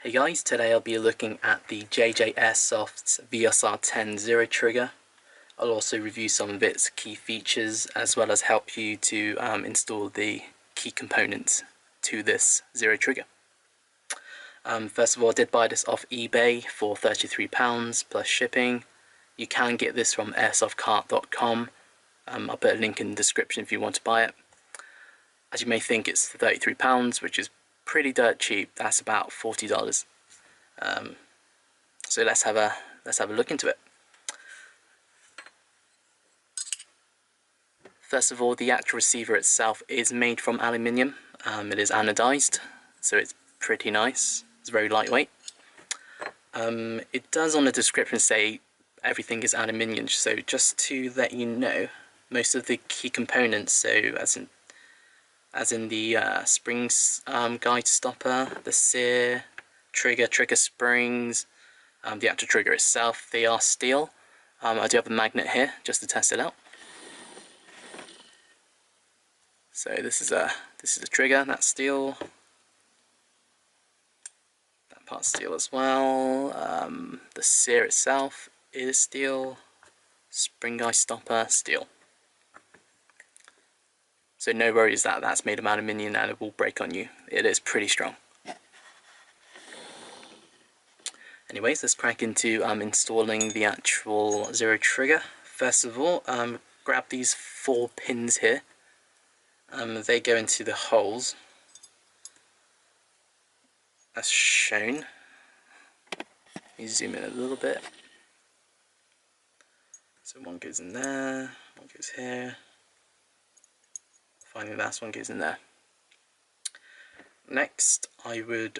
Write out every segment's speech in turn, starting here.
Hey guys, today I'll be looking at the Airsoft's VSR10 Zero Trigger. I'll also review some of its key features as well as help you to install the key components to this Zero Trigger. First of all, I did buy this off eBay for £33 plus shipping. You can get this from airsoftcart.com. I'll put a link in the description if you want to buy it. As you may think, it's £33, which is pretty dirt cheap. That's about $40. So let's have a look into it. First of all, the actual receiver itself is made from aluminium. It is anodized, so it's pretty nice. It's very lightweight. It does on the description say everything is aluminium, so just to let you know, most of the key components, so as in the springs guide stopper, the Sear, trigger springs, the actual trigger itself, they are steel. I do have a magnet here just to test it out. So this is a trigger, that's steel. That part's steel as well. The Sear itself is steel. Spring guide stopper, steel. So no worries that that's made of aluminium and it will break on you. It is pretty strong. Anyways, let's crack into installing the actual Zero Trigger. First of all, grab these 4 pins here. They go into the holes as shown. Let me zoom in a little bit. So one goes in there, one goes here. Finally, the last one goes in there. Next, I would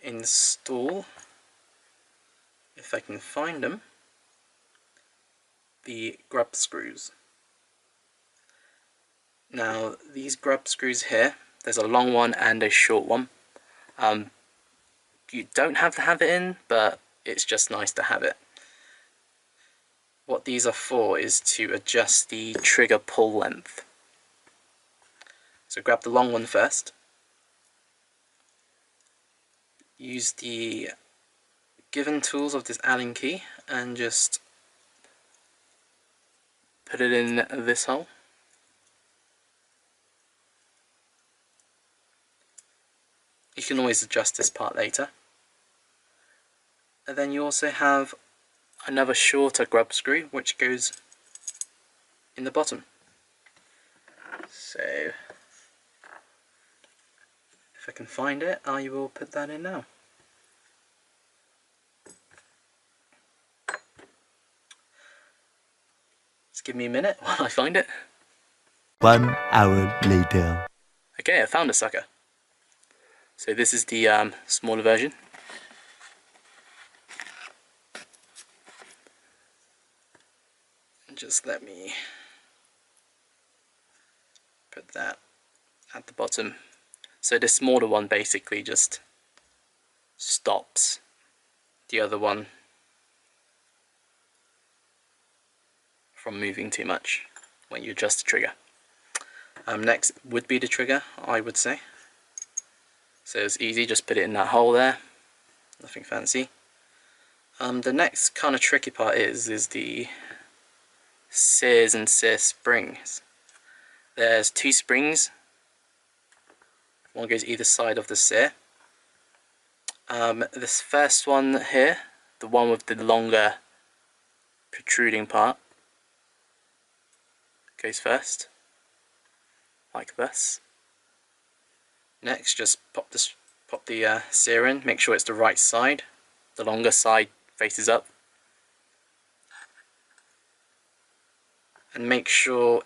install, if I can find them, the Grub Screws. Now, these Grub Screws here, there's a long one and a short one. You don't have to have it in, but it's just nice to have it. What these are for is to adjust the trigger pull length. So grab the long one first. Use the given tools of this Allen key and just put it in this hole. You can always adjust this part later. And then you also have another shorter grub screw which goes in the bottom. So if I can find it, I will put that in now. Just give me a minute while I find it. 1 hour later. Okay, I found a sucker. So this is the smaller version. Just let me put that at the bottom. So the smaller one basically just stops the other one from moving too much when you adjust the trigger. Next would be the trigger, I would say. So it's easy, just put it in that hole there, nothing fancy. The next kind of tricky part is the Sears and Sear springs. There's 2 springs. One goes either side of the Sear. This first one here, the one with the longer protruding part, goes first, like this. Next, just pop the Sear in. Make sure it's the right side. The longer side faces up. And make sure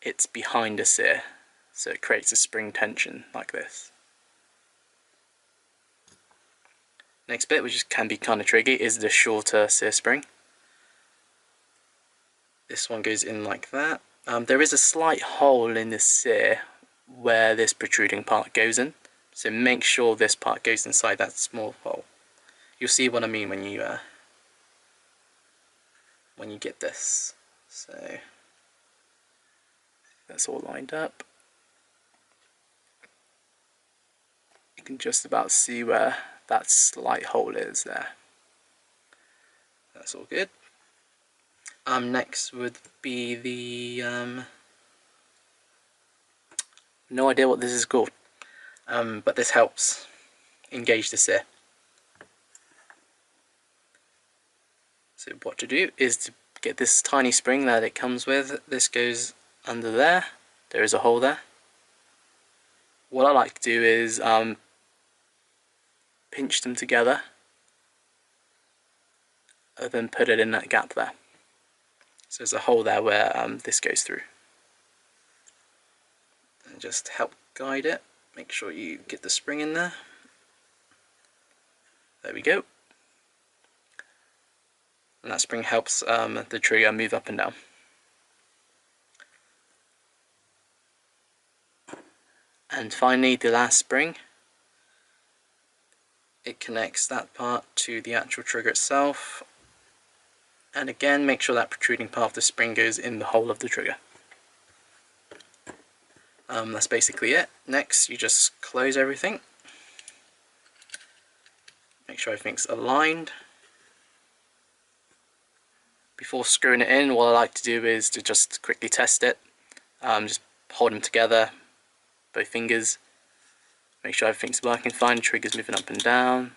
it's behind the Sear, so it creates a spring tension like this. Next bit, which can be kind of tricky, is the shorter Sear spring. This one goes in like that. There is a slight hole in the Sear where this protruding part goes in, so make sure this part goes inside that small hole. You'll see what I mean when you get this. So that's all lined up. You can just about see where that slight hole is there. That's all good. Next would be the no idea what this is called, but this helps engage the sear. So what to do is to get this tiny spring that it comes with. This goes under there. There is a hole there. What I like to do is pinch them together and then put it in that gap there. So there's a hole there where this goes through. And just help guide it. Make sure you get the spring in there. There we go. And that spring helps the trigger move up and down. And finally, the last spring. It connects that part to the actual trigger itself. And again, make sure that protruding part of the spring goes in the hole of the trigger. That's basically it. Next, you just close everything. Make sure everything's aligned. Before screwing it in, what I like to do is to just quickly test it. Just hold them together, both fingers. Make sure everything's working fine, the trigger's moving up and down.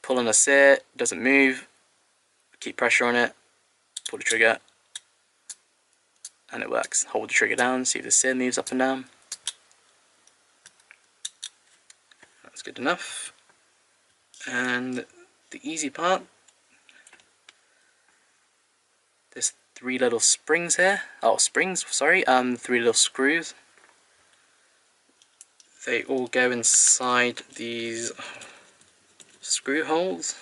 Pull on the sear, it doesn't move. Keep pressure on it, pull the trigger, and it works. Hold the trigger down, see if the sear moves up and down. That's good enough. And the easy part, there's 3 little springs here. Oh, springs, sorry, 3 little screws. They all go inside these screw holes.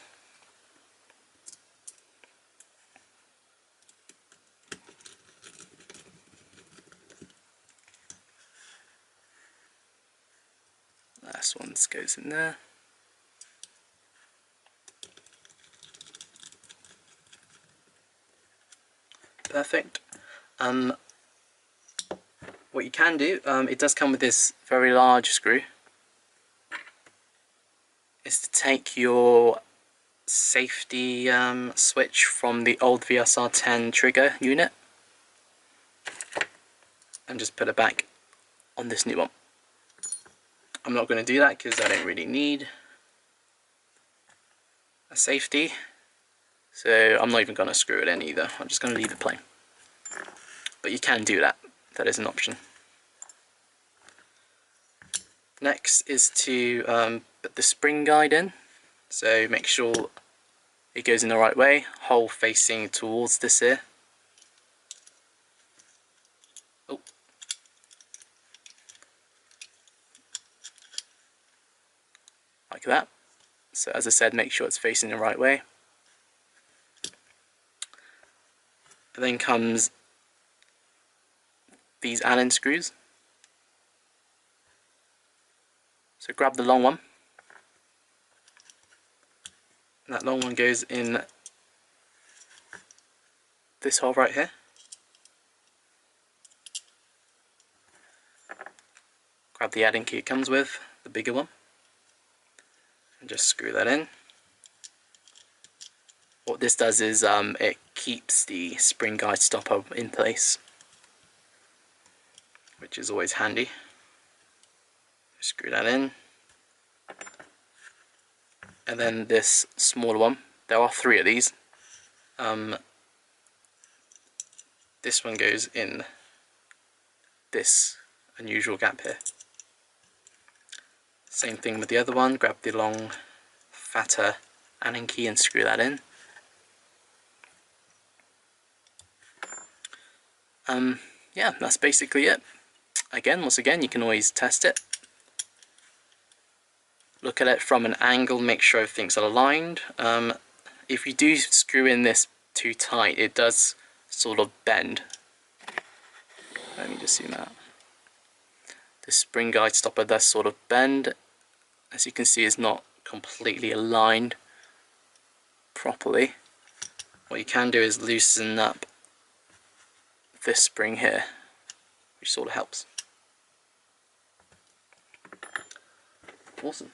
Last one goes in there. Perfect. What you can do, it does come with this very large screw, is to take your safety switch from the old VSR10 trigger unit and just put it back on this new one. I'm not going to do that because I don't really need a safety, so I'm not even going to screw it in either. I'm just going to leave it plain. But you can do that. That is an option. Next is to put the spring guide in. So make sure it goes in the right way, hole facing towards the sear. Oh. Like that. So as I said, make sure it's facing the right way. And then comes these Allen screws. So grab the long one. And that long one goes in this hole right here. Grab the add-in key it comes with, the bigger one, and just screw that in. What this does is it keeps the spring guide stopper in place, which is always handy. Screw that in. And then this smaller one, there are 3 of these. This one goes in this unusual gap here. Same thing with the other one, grab the long, fatter Allen key and screw that in. Yeah, that's basically it. Once again, you can always test it. Look at it from an angle, make sure everything's aligned. If you do screw in this too tight, it does sort of bend. Let me just zoom out. The spring guide stopper does sort of bend. As you can see, it's not completely aligned properly. What you can do is loosen up this spring here, which sort of helps. Awesome.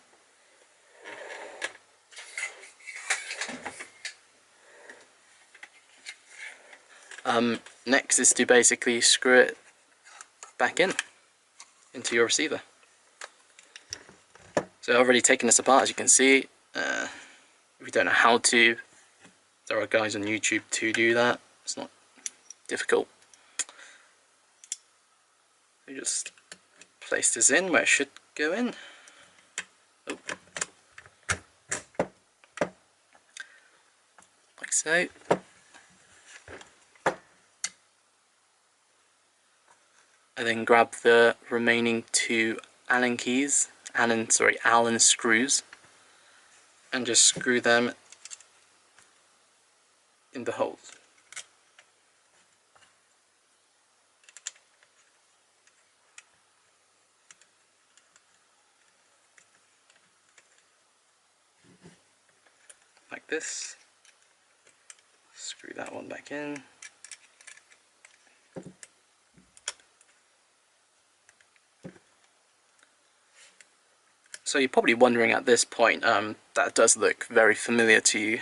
Next is to basically screw it back into your receiver. So I've already taken this apart, as you can see. If you don't know how to, there are guys on YouTube to do that. It's not difficult. You just place this in where it should go in. Oh. Like so. And then grab the remaining two Allen screws, and just screw them in the holes. Like this. Screw that one back in. So you're probably wondering at this point, that does look very familiar to you.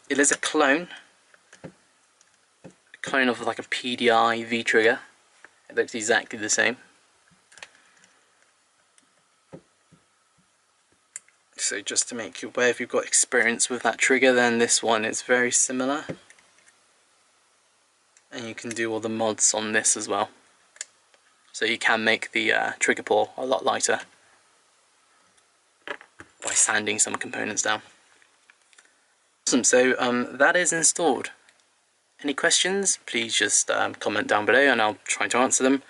It is a clone of like a PDI V Trigger. It looks exactly the same. So just to make you aware, if you've got experience with that trigger, then this one is very similar. And you can do all the mods on this as well. So you can make the trigger pull a lot lighter by sanding some components down. Awesome, so that is installed. Any questions, please just comment down below and I'll try to answer them.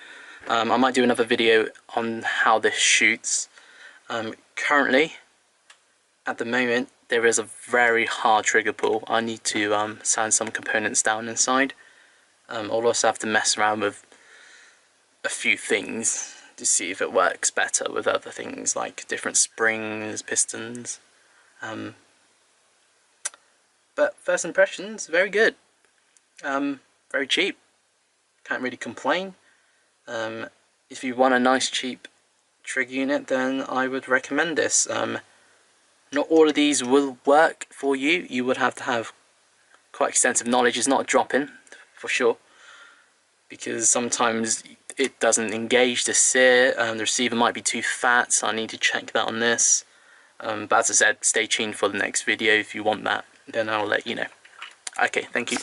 I might do another video on how this shoots. Currently, at the moment, there is a very hard trigger pull. I need to sand some components down inside. I'll also have to mess around with a few things to see if it works better with other things like different springs, pistons. But first impressions, very good. Very cheap. Can't really complain. If you want a nice cheap trigger unit, then I would recommend this. Not all of these will work for you. You would have to have quite extensive knowledge. It's not a drop-in, for sure, because sometimes it doesn't engage the Sear. The receiver might be too fat, so I need to check that on this. But as I said, stay tuned for the next video if you want that. Then I'll let you know. Okay, thank you.